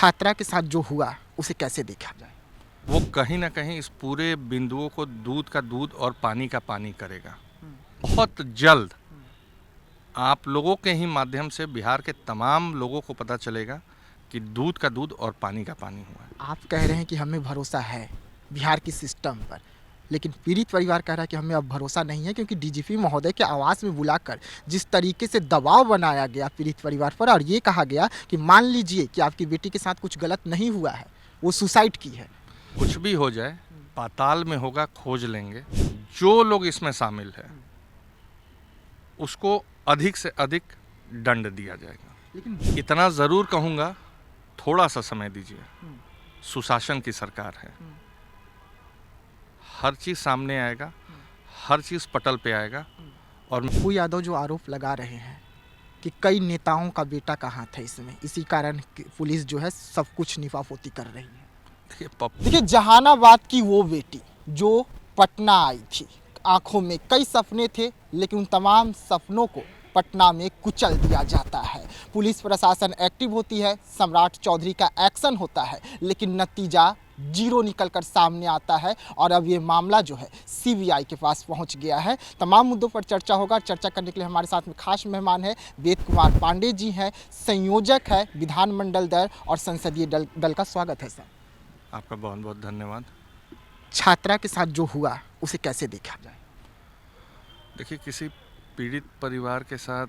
छात्रा के साथ जो हुआ उसे कैसे देखा जाए? वो कहीं ना कहीं इस पूरे बिंदुओं को दूध का दूध और पानी का पानी करेगा। बहुत जल्द आप लोगों के ही माध्यम से बिहार के तमाम लोगों को पता चलेगा कि दूध का दूध और पानी का पानी हुआ है। आप कह रहे हैं कि हमें भरोसा है बिहार की सिस्टम पर, लेकिन पीड़ित परिवार कह रहा है कि हमें अब भरोसा नहीं है, क्योंकि डीजीपी महोदय के आवास में बुलाकर जिस तरीके से दबाव बनाया गया पीड़ित परिवार पर और ये कहा गया कि मान लीजिए कि आपकी बेटी के साथ कुछ गलत नहीं हुआ है, वो सुसाइड की है। कुछ भी हो जाए, पाताल में होगा, खोज लेंगे। जो लोग इसमें शामिल है उसको अधिक से अधिक दंड दिया जाएगा। लेकिन इतना ज़रूर कहूँगा, थोड़ा सा समय दीजिए। सुशासन की सरकार है, हर चीज़ सामने आएगा, हर चीज़ पटल पे आएगा। और पप्पू यादव जो आरोप लगा रहे हैं कि कई नेताओं का बेटा का हाथ है इसमें, इसी कारण पुलिस जो है सब कुछ निफाफोती कर रही है। देखिए, जहानाबाद की वो बेटी जो पटना आई थी, आंखों में कई सपने थे, लेकिन उन तमाम सपनों को पटना में कुचल दिया जाता है। पुलिस प्रशासन एक्टिव होती है, सम्राट चौधरी का एक्शन होता है, लेकिन नतीजा जीरो निकलकर सामने आता है और अब ये मामला जो है सीबीआई के पास पहुंच गया है। तमाम मुद्दों पर चर्चा होगा। चर्चा करने के लिए हमारे साथ में खास मेहमान है वेद कुमार पांडे जी हैं, संयोजक है विधानमंडल दल और संसदीय दल का स्वागत है सर। आपका बहुत बहुत धन्यवाद। छात्रा के साथ जो हुआ उसे कैसे देखा जाए? देखिए, किसी पीड़ित परिवार के साथ,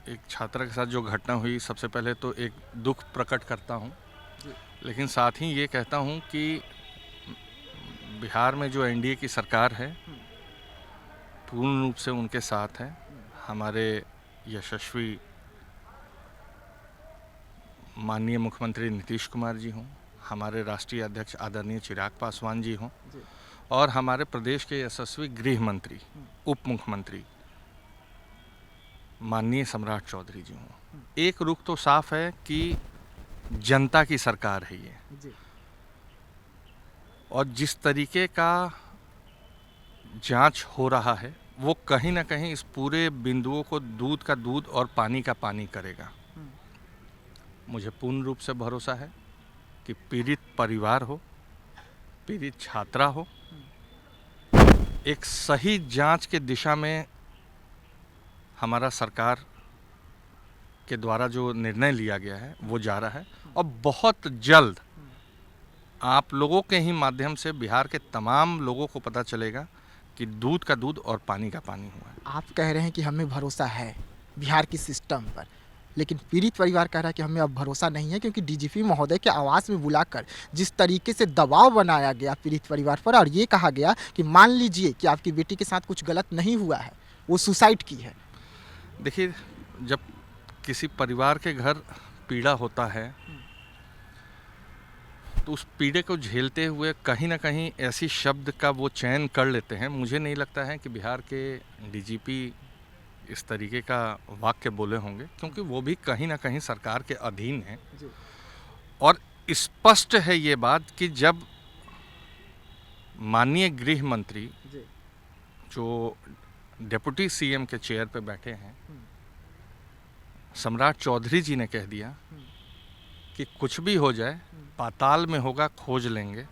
एक छात्रा के साथ जो घटना हुई, सबसे पहले तो एक दुख प्रकट करता हूँ, लेकिन साथ ही ये कहता हूँ कि बिहार में जो एनडीए की सरकार है पूर्ण रूप से उनके साथ है। हमारे यशस्वी माननीय मुख्यमंत्री नीतीश कुमार जी हों, हमारे राष्ट्रीय अध्यक्ष आदरणीय चिराग पासवान जी हों, और हमारे प्रदेश के यशस्वी गृह मंत्री, उप मुख्यमंत्री माननीय सम्राट चौधरी जी हों। एक रुख तो साफ है कि जनता की सरकार है ये, और जिस तरीके का जांच हो रहा है वो कहीं ना कहीं इस पूरे बिंदुओं को दूध का दूध और पानी का पानी करेगा। मुझे पूर्ण रूप से भरोसा है कि पीड़ित परिवार हो, पीड़ित छात्रा हो, एक सही जांच के दिशा में हमारा सरकार के द्वारा जो निर्णय लिया गया है वो जा रहा है, और बहुत जल्द आप लोगों के ही माध्यम से बिहार के तमाम लोगों को पता चलेगा कि दूध का दूध और पानी का पानी हुआ है। आप कह रहे हैं कि हमें भरोसा है बिहार की सिस्टम पर, लेकिन पीड़ित परिवार कह रहा है कि हमें अब भरोसा नहीं है, क्योंकि डीजीपी महोदय के आवास में बुलाकर जिस तरीके से दबाव बनाया गया पीड़ित परिवार पर और ये कहा गया कि मान लीजिए कि आपकी बेटी के साथ कुछ गलत नहीं हुआ है, वो सुसाइड की है। देखिए, जब किसी परिवार के घर पीड़ा होता है तो उस पीड़े को झेलते हुए कहीं ना कहीं ऐसी शब्द का वो चयन कर लेते हैं। मुझे नहीं लगता है कि बिहार के डीजीपी इस तरीके का वाक्य बोले होंगे, क्योंकि वो भी कहीं ना कहीं सरकार के अधीन है। और स्पष्ट है ये बात कि जब माननीय गृह मंत्री जो डिप्टी सीएम के चेयर पे बैठे हैं, सम्राट चौधरी जी ने कह दिया कि कुछ भी हो जाए, पाताल में होगा, खोज लेंगे,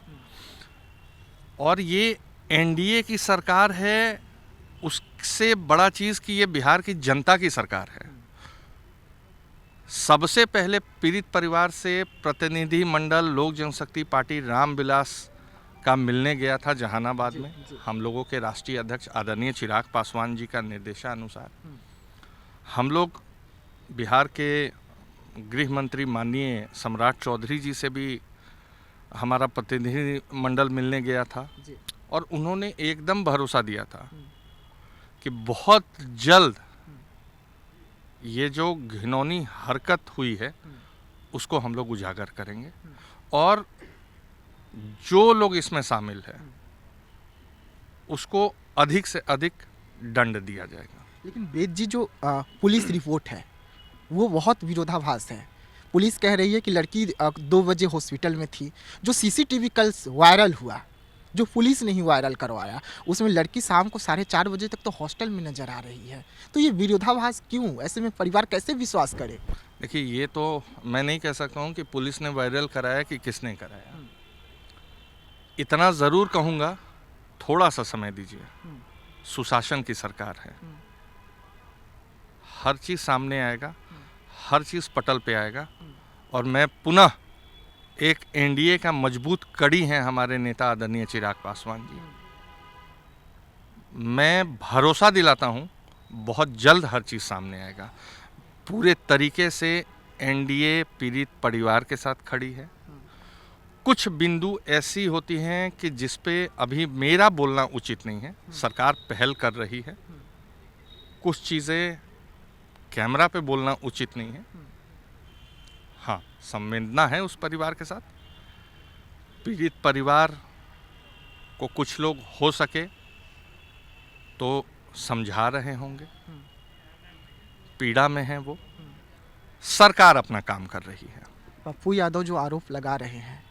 और ये एनडीए की सरकार है, उससे बड़ा चीज़ कि ये बिहार की जनता की सरकार है। सबसे पहले पीड़ित परिवार से प्रतिनिधि मंडल लोक जनशक्ति पार्टी रामविलास का मिलने गया था जहानाबाद में। हम लोगों के राष्ट्रीय अध्यक्ष आदरणीय चिराग पासवान जी का निर्देशानुसार हम लोग बिहार के गृह मंत्री माननीय सम्राट चौधरी जी से भी हमारा प्रतिनिधि मंडल मिलने गया था, और उन्होंने एकदम भरोसा दिया था कि बहुत जल्द ये जो घिनौनी हरकत हुई है उसको हम लोग उजागर करेंगे, और जो लोग इसमें शामिल है उसको अधिक से अधिक दंड दिया जाएगा। लेकिन वेद जी, जो पुलिस रिपोर्ट है वो बहुत विरोधाभास है। पुलिस कह रही है कि लड़की 2 बजे हॉस्पिटल में थी। जो सीसीटीवी कल वायरल हुआ, जो पुलिस ने ही वायरल करवाया, उसमें लड़की शाम को 4:30 बजे तक तो हॉस्टल में नजर आ रही है। तो ये विरोधाभास क्यों? ऐसे में परिवार कैसे विश्वास करे? देखिए, ये तो मैं नहीं कह सकता हूँ कि पुलिस ने वायरल कराया कि किसने कराया। इतना ज़रूर कहूँगा, थोड़ा सा समय दीजिए। सुशासन की सरकार है, हर चीज़ सामने आएगा, हर चीज़ पटल पे आएगा। और मैं पुनः एक एनडीए का मजबूत कड़ी हैं हमारे नेता आदरणीय चिराग पासवान जी। मैं भरोसा दिलाता हूँ बहुत जल्द हर चीज़ सामने आएगा। पूरे तरीके से एनडीए पीड़ित परिवार के साथ खड़ी है। कुछ बिंदु ऐसी होती हैं कि जिस पे अभी मेरा बोलना उचित नहीं है, सरकार पहल कर रही है। कुछ चीज़ें कैमरा पे बोलना उचित नहीं है। हाँ, संवेदना है उस परिवार के साथ। पीड़ित परिवार को कुछ लोग हो सके तो समझा रहे होंगे, पीड़ा में है वो। सरकार अपना काम कर रही है। पप्पू यादव जो आरोप लगा रहे हैं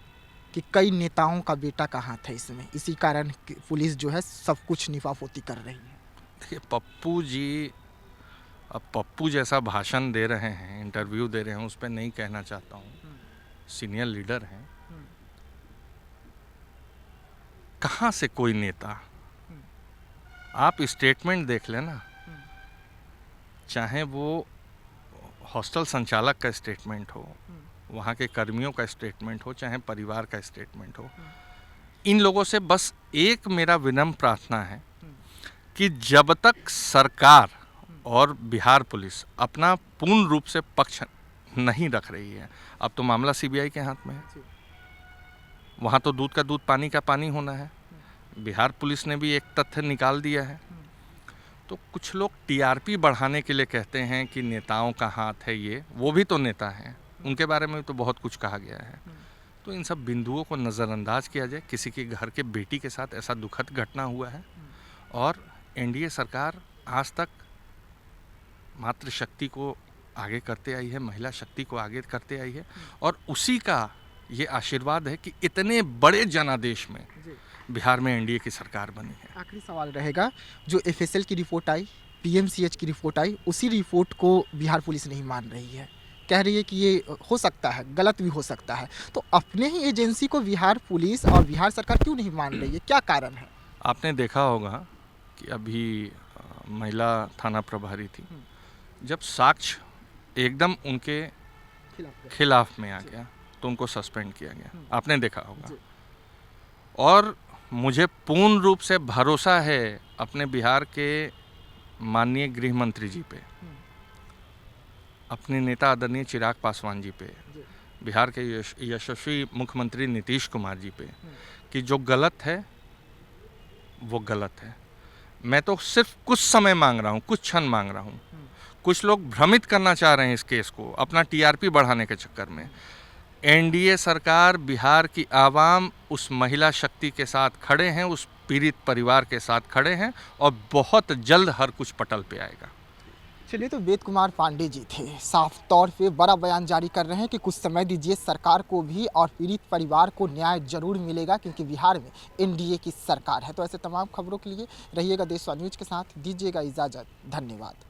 कि कई नेताओं का बेटा का हाथ है इसमें, इसी कारण पुलिस जो है सब कुछ निफाफोती कर रही है। देखिए, पप्पू जी अब पप्पू जैसा भाषण दे रहे हैं, इंटरव्यू दे रहे हैं, उस पर नहीं कहना चाहता हूँ। सीनियर लीडर हैं। कहाँ से कोई नेता, आप स्टेटमेंट देख लेना, चाहे वो हॉस्टल संचालक का स्टेटमेंट हो, वहाँ के कर्मियों का स्टेटमेंट हो, चाहे परिवार का स्टेटमेंट हो। इन लोगों से बस एक मेरा विनम्र प्रार्थना है कि जब तक सरकार और बिहार पुलिस अपना पूर्ण रूप से पक्ष नहीं रख रही है, अब तो मामला सीबीआई के हाथ में है, वहाँ तो दूध का दूध पानी का पानी होना है। बिहार पुलिस ने भी एक तथ्य निकाल दिया है। तो कुछ लोग टीआरपी बढ़ाने के लिए कहते हैं कि नेताओं का हाथ है, ये वो भी तो नेता हैं, उनके बारे में तो बहुत कुछ कहा गया है। तो इन सब बिंदुओं को नज़रअंदाज किया जाए। किसी के घर के बेटी के साथ ऐसा दुखद घटना हुआ है और एनडीए सरकार आज तक मातृशक्ति को आगे करते आई है, महिला शक्ति को आगे करते आई है, और उसी का ये आशीर्वाद है कि इतने बड़े जनादेश में बिहार में एनडीए की सरकार बनी है। आखिरी सवाल रहेगा, जो एफएसएल की रिपोर्ट आई, पीएमसीएच की रिपोर्ट आई, उसी रिपोर्ट को बिहार पुलिस नहीं मान रही है, कह रही है कि ये हो सकता है, गलत भी हो सकता है। तो अपने ही एजेंसी को बिहार पुलिस और बिहार सरकार क्यों नहीं मान रही है? क्या कारण है? आपने देखा होगा कि अभी महिला थाना प्रभारी थी, जब साक्ष्य एकदम उनके खिलाफ में आ गया तो उनको सस्पेंड किया गया, आपने देखा होगा। और मुझे पूर्ण रूप से भरोसा है अपने बिहार के माननीय गृह मंत्री जी पे, अपने नेता आदरणीय चिराग पासवान जी पे, बिहार के यशस्वी मुख्यमंत्री नीतीश कुमार जी पे, कि जो गलत है वो गलत है। मैं तो सिर्फ कुछ समय मांग रहा हूँ, कुछ क्षण मांग रहा हूँ। कुछ लोग भ्रमित करना चाह रहे हैं इस केस को अपना टीआरपी बढ़ाने के चक्कर में। एनडीए सरकार, बिहार की आवाम उस महिला शक्ति के साथ खड़े हैं, उस पीड़ित परिवार के साथ खड़े हैं, और बहुत जल्द हर कुछ पटल पे आएगा। चलिए, तो वेद कुमार पांडे जी थे, साफ तौर पे बड़ा बयान जारी कर रहे हैं कि कुछ समय दीजिए, सरकार को भी और पीड़ित परिवार को न्याय जरूर मिलेगा, क्योंकि बिहार में एनडीए की सरकार है। तो ऐसे तमाम खबरों के लिए रहिएगा देशवा न्यूज के साथ, दीजिएगा इजाज़त। धन्यवाद।